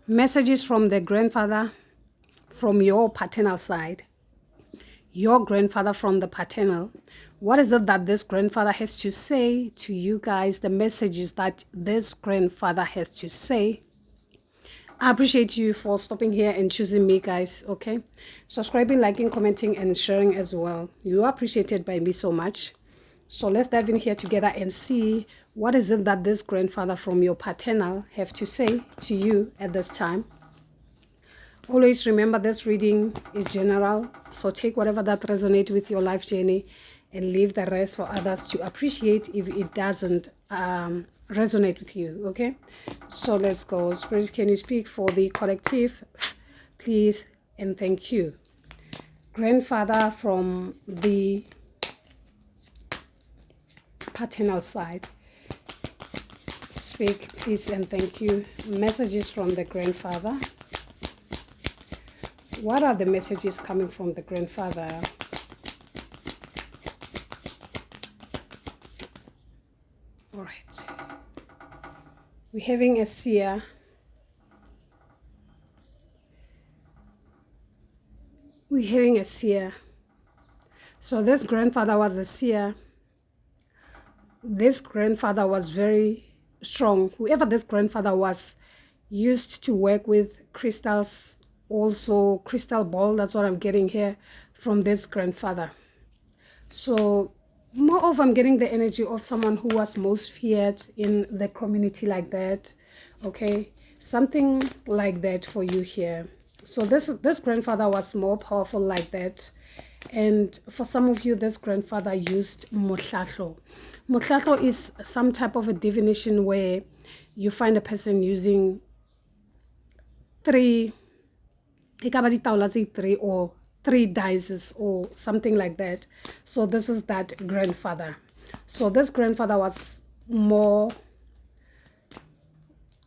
Messages from the grandfather from your paternal side. Your grandfather from the paternal. What is it that this grandfather has to say to you guys? The messages that this grandfather has to say. I appreciate you for stopping here and choosing me, guys. Okay, subscribing, liking, commenting, and sharing as well. You are appreciated by me so much. So let's dive in here together and see what is it that this grandfather from your paternal have to say to you at this time. Always remember, this reading is general, so take whatever that resonates with your life journey and leave the rest for others to appreciate if it doesn't resonate with you. Okay, so let's go. Spirit, can you speak for the collective, please, and thank you. Grandfather from the paternal side, speak, please, and thank you. Messages from the grandfather. What are the messages coming from the grandfather? All right. We're having a seer. We're having a seer. So this grandfather was a seer. This grandfather was very strong. Whoever this grandfather was used to work with crystals, also crystal ball. That's what I'm getting here from this grandfather. So moreover, I'm getting the energy of someone who was most feared in the community, like that. Okay, something like that for you here. So this grandfather was more powerful, like that. And for some of you, this grandfather used motlahlo. Motlahlo is some type of a divination where you find a person using three or three dices or something like that. So this is that grandfather. So this grandfather was more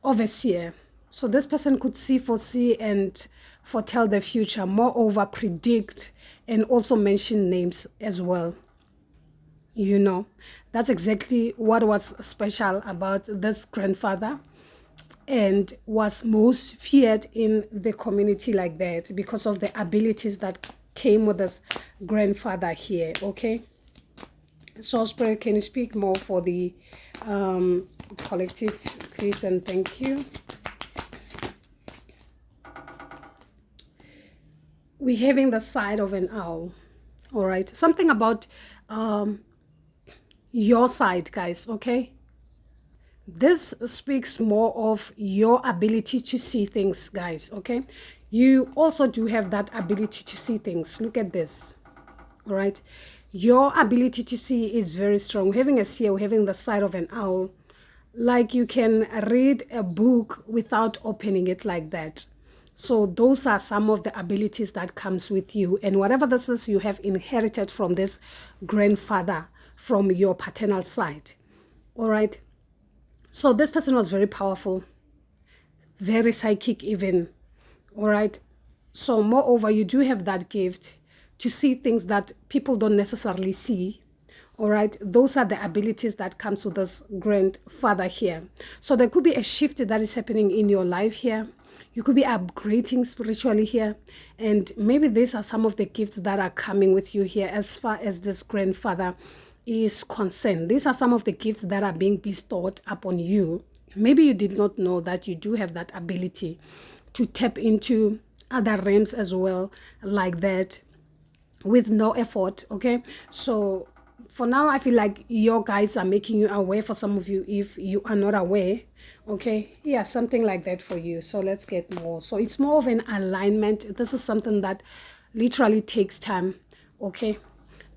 of a seer. So this person could foresee and foretell the future, moreover predict and also mention names as well. You know, that's exactly what was special about this grandfather and was most feared in the community, like that, because of the abilities that came with this grandfather here. Okay, so Spirit, can you speak more for the collective, please, and thank you. We're having the side of an owl. All right, something about your side, guys. Okay, this speaks more of your ability to see things, guys. Okay, you also do have that ability to see things. Look at this. All right, your ability to see is very strong. Having a seer, having the side of an owl, like you can read a book without opening it, like that. So those are some of the abilities that comes with you, and whatever this is, you have inherited from this grandfather from your paternal side. All right, so this person was very powerful, very psychic even. All right, so moreover, you do have that gift to see things that people don't necessarily see. All right, those are the abilities that comes with this grandfather here. So there could be a shift that is happening in your life here. You could be upgrading spiritually here, and maybe these are some of the gifts that are coming with you here as far as this grandfather is concerned. These are some of the gifts that are being bestowed upon you. Maybe you did not know that you do have that ability to tap into other realms as well, like that, with no effort. Okay, so for now, I feel like your guides are making you aware. For some of you, if you are not aware, okay, yeah, something like that for you. So let's get more. So it's more of an alignment. This is something that literally takes time. Okay,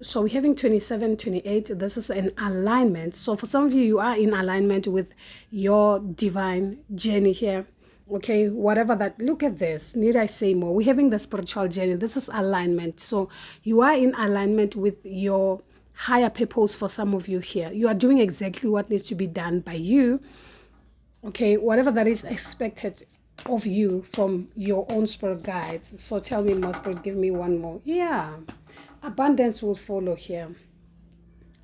so we're having 27, 28. This is an alignment. So for some of you, you are in alignment with your divine journey here. Okay, whatever that, look at this. Need I say more? We're having the spiritual journey. This is alignment. So you are in alignment with your higher purpose. For some of you here, you are doing exactly what needs to be done by you. Okay, whatever that is expected of you from your own spirit guides. So tell me more, Spirit, give me one more. Yeah, abundance will follow here.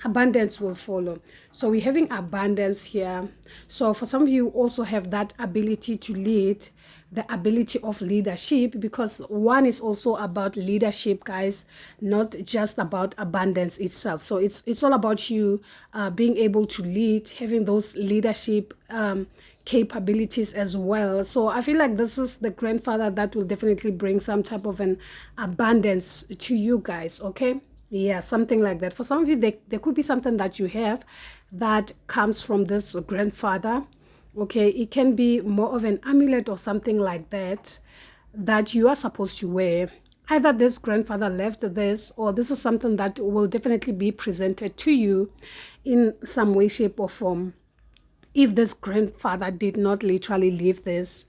abundance will follow. So we're having abundance here. So for some of you also have that ability to lead, the ability of leadership, because one is also about leadership, guys, not just about abundance itself. So it's all about you being able to lead, having those leadership capabilities as well. So I feel like this is the grandfather that will definitely bring some type of an abundance to you guys, okay? Yeah, something like that. For some of you, there could be something that you have that comes from this grandfather. Okay, it can be more of an amulet or something like that that you are supposed to wear. Either this grandfather left this, or this is something that will definitely be presented to you in some way, shape, or form. If this grandfather did not literally live this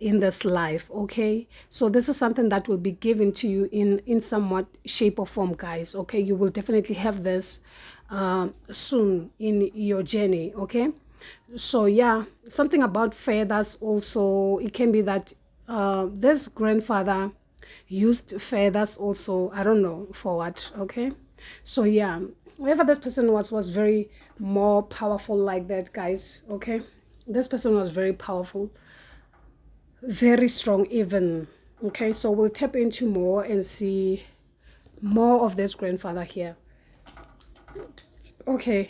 in this life, okay, so this is something that will be given to you in somewhat shape or form, guys, okay? You will definitely have this soon in your journey, okay? So yeah, something about feathers also. It can be that this grandfather used feathers also, I don't know for what, okay? So yeah, whoever this person was very more powerful like that, guys, okay? This person was very powerful, very strong even, okay? So we'll tap into more and see more of this grandfather here. Okay,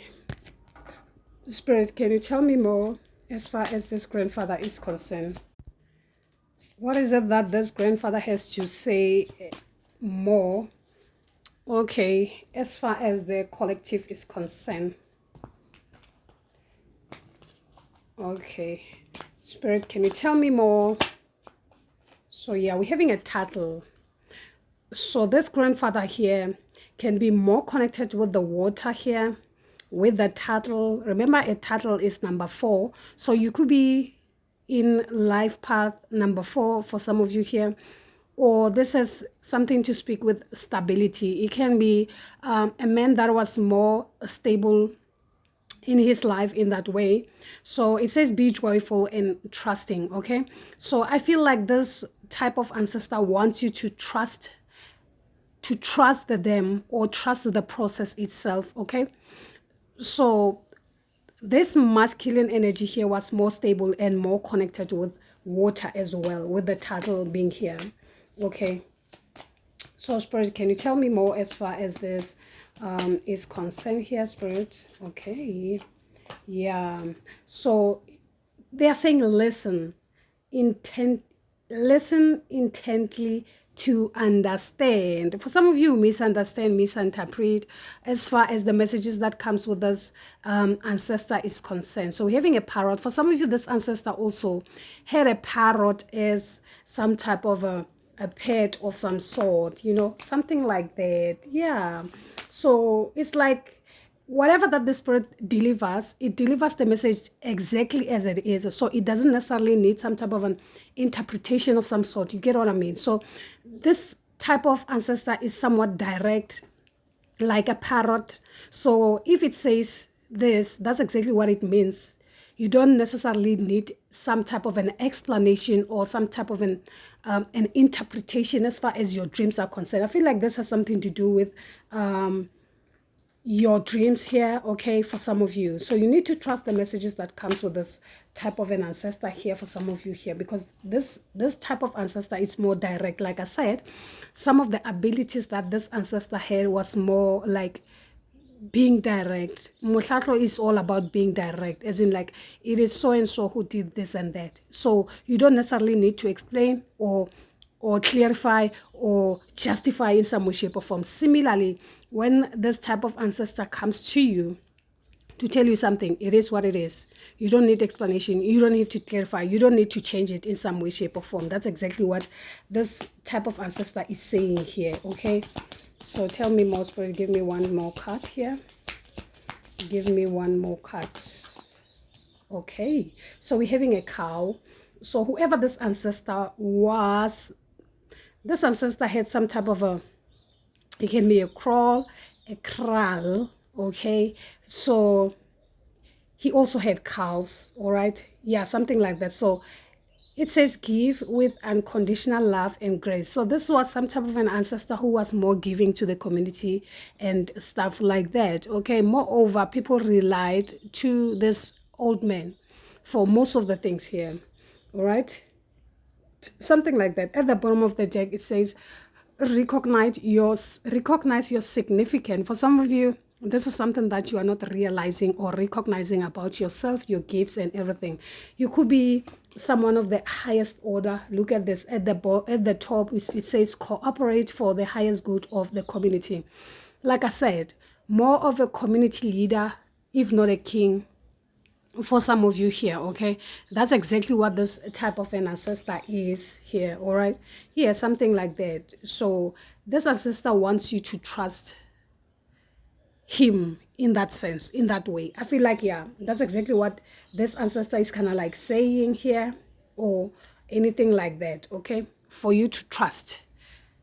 Spirit, can you tell me more as far as this grandfather is concerned? What is it that this grandfather has to say more? Okay, as far as the collective is concerned. Okay, Spirit, can you tell me more? So yeah, we're having a turtle. So this grandfather here can be more connected with the water here, with the turtle. Remember, a turtle is number 4. So you could be in life path number 4 for some of you here. Or this has something to speak with stability. It can be a man that was more stable in his life in that way. So it says be joyful and trusting, okay? So I feel like this type of ancestor wants you to trust them or trust the process itself, okay? So this masculine energy here was more stable and more connected with water as well, with the turtle being here, okay? So Spirit, can you tell me more as far as this is concerned here, Spirit? Okay, yeah. So they are saying listen intently to understand. For some of you, misunderstand, misinterpret as far as the messages that comes with this ancestor is concerned. So we're having a parrot. For some of you, this ancestor also had a parrot as some type of a pet of some sort, you know, something like that. Yeah. So it's like whatever that the Spirit delivers, it delivers the message exactly as it is. So it doesn't necessarily need some type of an interpretation of some sort. You get what I mean? So this type of ancestor is somewhat direct, like a parrot. So if it says this, that's exactly what it means. You don't necessarily need some type of an explanation or some type of an interpretation as far as your dreams are concerned. I feel like this has something to do with your dreams here, okay, for some of you. So you need to trust the messages that comes with this type of an ancestor here for some of you here, because this type of ancestor is more direct. Like I said, some of the abilities that this ancestor had was more like being direct. Motlatlo is all about being direct, as in like it is so and so who did this and that. So you don't necessarily need to explain or clarify or justify in some way, shape, or form. Similarly, when this type of ancestor comes to you to tell you something, it is what it is. You don't need explanation. You don't need to clarify. You don't need to change it in some way, shape, or form. That's exactly what this type of ancestor is saying here, okay? So tell me more, Spirit. Give me one more card here. Give me one more card. Okay, so we're having a cow. So whoever this ancestor was, this ancestor had some type of it can be a crawl, a kraal, okay? So he also had cows, all right? Yeah, something like that. So It says give with unconditional love and grace. So this was some type of an ancestor who was more giving to the community and stuff like that. Okay. Moreover, people relied to this old man for most of the things here. All right. Something like that. At the bottom of the deck, it says recognize your significance. For some of you, this is something that you are not realizing or recognizing about yourself, your gifts and everything. You could be someone of the highest order. Look at this at the top. It says cooperate for the highest good of the community. Like I said, more of a community leader, if not a king, for some of you here. Okay, that's exactly what this type of an ancestor is here. All right, yeah, something like that. So this ancestor wants you to trust him in that sense, in that way. I feel like, yeah, that's exactly what this ancestor is kind of like saying here, or anything like that. Okay, for you to trust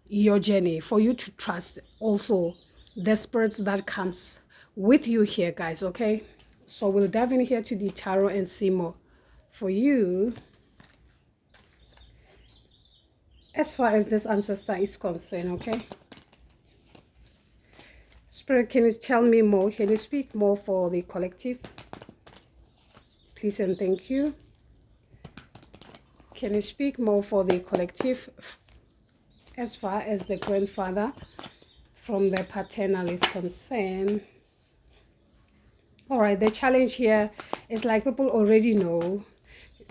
your journey, for you to trust also the spirits that comes with you here, guys. Okay, so we'll dive in here to the tarot and see more for you as far as this ancestor is concerned. Okay, Spirit, can you tell me more? Can you speak more for the collective, please and thank you? Can you speak more for the collective as far as the grandfather from the paternal is concerned? All right, the challenge here is like people already know.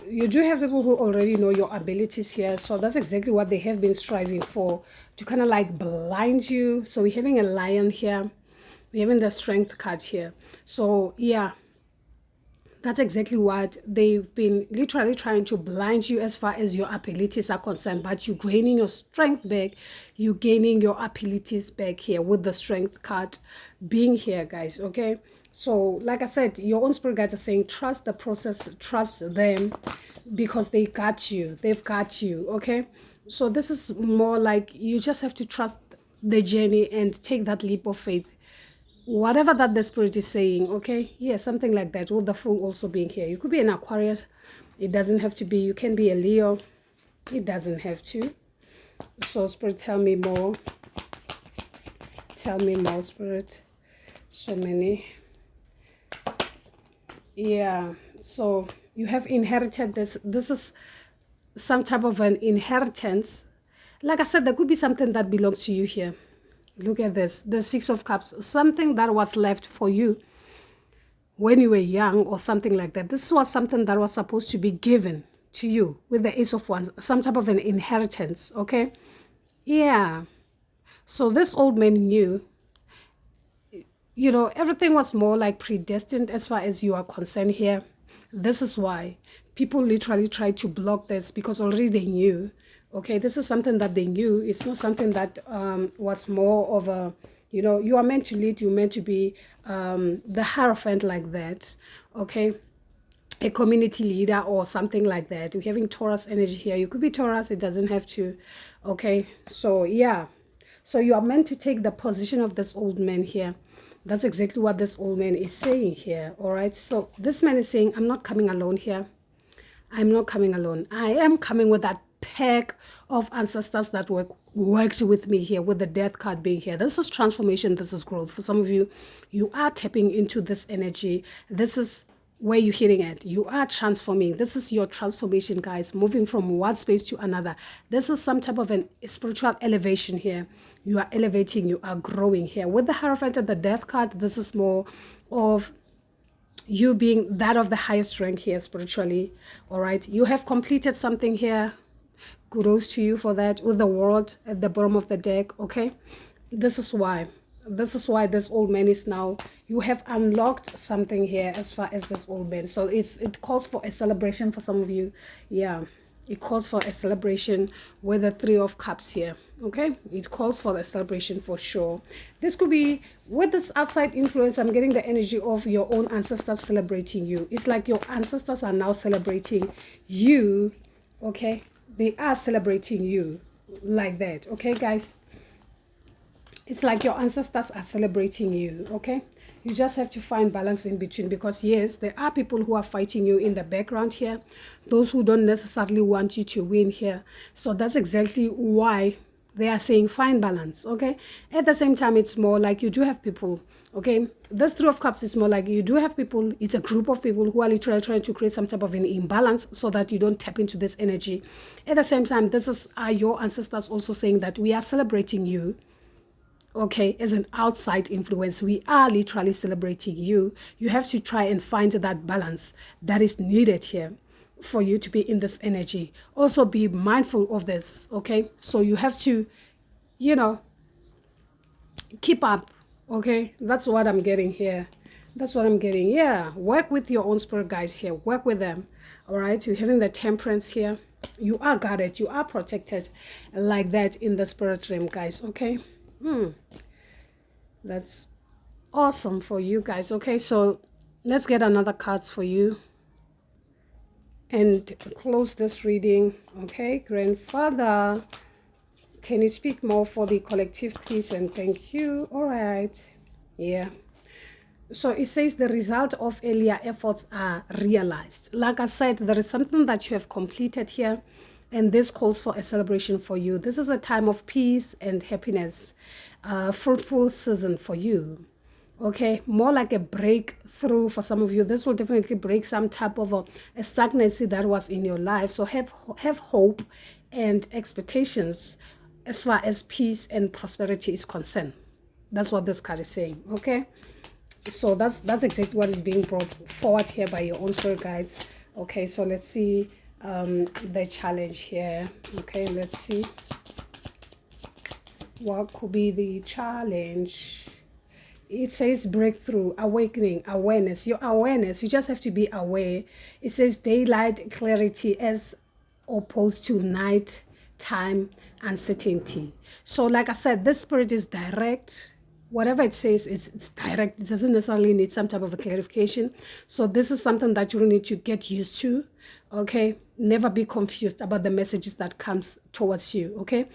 You do have people who already know your abilities here. So that's exactly what they have been striving for, to kind of like blind you. So we're having a lion here. We're having the strength card here. So yeah, that's exactly what they've been literally trying to blind you as far as your abilities are concerned. But you're gaining your strength back. You're gaining your abilities back here with the strength card being here, guys. Okay. So like I said, your own spirit guides are saying, trust the process, trust them, because they got you. They've got you. Okay. So this is more like you just have to trust the journey and take that leap of faith. Whatever that the spirit is saying, okay? Yeah, something like that, with the Fool also being here. You could be an Aquarius. It doesn't have to be. You can be a Leo. It doesn't have to. So, Spirit, tell me more. Tell me more, Spirit. So many. Yeah, so you have inherited this. This is some type of an inheritance. Like I said, there could be something that belongs to you here. Look at this, the Six of Cups, something that was left for you when you were young or something like that. This was something that was supposed to be given to you with the Ace of Wands, some type of an inheritance, okay? Yeah. So this old man knew, you know, everything was more like predestined as far as you are concerned here. This is why people literally tried to block this, because already they knew. Okay, this is something that they knew. It's not something that was more of a, you know, you are meant to lead, you're meant to be the Hierophant like that. Okay, a community leader or something like that. We're having Taurus energy here. You could be Taurus, it doesn't have to. Okay, so yeah. So you are meant to take the position of this old man here. That's exactly what this old man is saying here. All right, so this man is saying, I'm not coming alone here. I'm not coming alone. I am coming with that pack of ancestors that worked with me here, with the death card being here. This is transformation. This is growth. For some of you, you are tapping into this energy. This is where you're hitting it. You are transforming. This is your transformation, guys, moving from one space to another. This is some type of an spiritual elevation here. You are elevating, you are growing here. With the Hierophant and the death card, this is more of you being that of the highest rank here spiritually. All right, you have completed something here. Kudos to you for that, with the World at the bottom of the deck. Okay, this is why this old man is now, you have unlocked something here as far as this old man. So it calls for a celebration for some of you. Yeah, it calls for a celebration with the Three of Cups here. Okay, it calls for a celebration for sure. This could be with this outside influence. I'm getting the energy of your own ancestors celebrating you. It's like your ancestors are now celebrating you. Okay, they are celebrating you like that. Okay, guys, it's like your ancestors are celebrating you. Okay, You just have to find balance in between, because yes, there are people who are fighting you in the background here, those who don't necessarily want you to win here. So that's exactly why they are saying find balance, okay? At the same time, it's more like you do have people, okay? This Three of Cups is more like you do have people, it's a group of people who are literally trying to create some type of an imbalance so that you don't tap into this energy. At the same time, this is your ancestors also saying that we are celebrating you, okay, as an outside influence. We are literally celebrating you. You have to try and find that balance that is needed here for you to be in this energy. Also be mindful of this, okay? So you have to, you know, keep up, okay? That's what I'm getting here. That's what I'm getting. Yeah, work with your own spirit guides here. Work with them, all right? You're having the Temperance here. You are guarded. You are protected like that in the spirit realm, guys, okay? That's awesome for you guys. Okay, so let's get another cards for you and close this reading. Okay, Grandfather, can you speak more for the collective peace? And thank you. All right. Yeah. So it says the result of earlier efforts are realized. Like I said, there is something that you have completed here, and this calls for a celebration for you. This is a time of peace and happiness, fruitful season for you. Okay, more like a breakthrough for some of you. This will definitely break some type of a stagnancy that was in your life. So have hope and expectations as far as peace and prosperity is concerned. That's what this card is saying. Okay. So that's exactly what is being brought forward here by your own spirit guides. Okay, so let's see the challenge here. Okay, let's see what could be the challenge. It says breakthrough, awakening, awareness. Your awareness, you just have to be aware. It says daylight clarity as opposed to night time uncertainty. So like I said, this spirit is direct. Whatever it says, it's direct. It doesn't necessarily need some type of a clarification. So this is something that you need to get used to, okay? Never be confused about the messages that comes towards you, okay?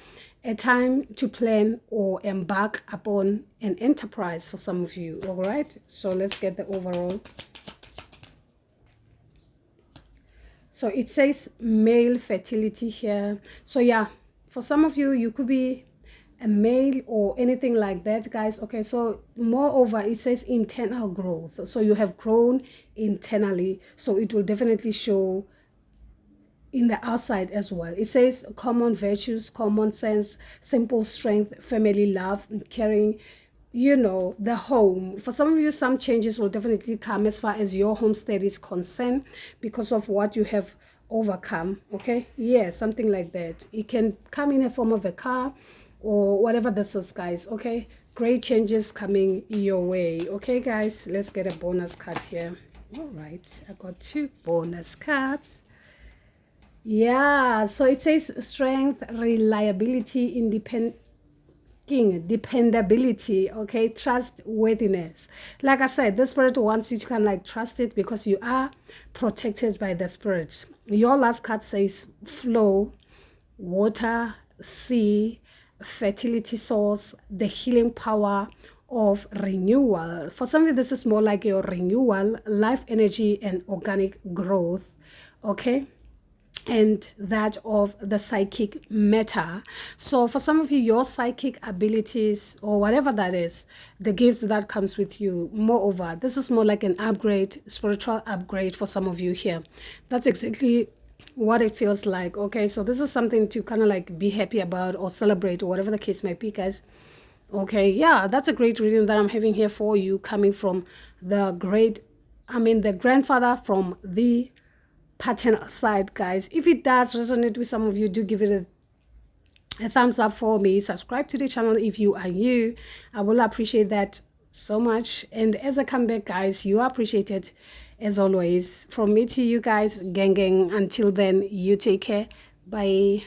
A time to plan or embark upon an enterprise for some of you, all right? So let's get the overall. So it says male fertility here. So yeah, for some of you, you could be a male or anything like that, guys. Okay, so moreover, it says internal growth. So you have grown internally, so it will definitely show in the outside as well. It says common virtues, common sense, simple strength, family love, caring, you know, the home. For some of you, some changes will definitely come as far as your homestead is concerned because of what you have overcome. Okay, yeah, something like that. It can come in a form of a car or whatever this is, guys. Okay, great changes coming your way. Okay, guys, let's get a bonus card here. All right, I got 2 bonus cards. Yeah, so it says strength, reliability, dependability, okay, trustworthiness. Like I said, the spirit wants you to kind of like trust it because you are protected by the spirit. Your last card says flow, water, sea, fertility source, the healing power of renewal. For some of you, this is more like your renewal, life energy, and organic growth, okay? And that of the psychic matter. So for some of you, your psychic abilities or whatever that is, the gifts that comes with you, moreover, this is more like an upgrade, spiritual upgrade for some of you here. That's exactly what it feels like. Okay, so this is something to kind of like be happy about or celebrate or whatever the case might be, guys. Okay, yeah, that's a great reading that I'm having here for you, coming from the grandfather from the paternal side, guys. If it does resonate with some of you, do give it a thumbs up for me. Subscribe to the channel if you are new. I will appreciate that so much. And as I come back, guys, you are appreciated as always. From me to you guys, gang. Until then, you take care. Bye.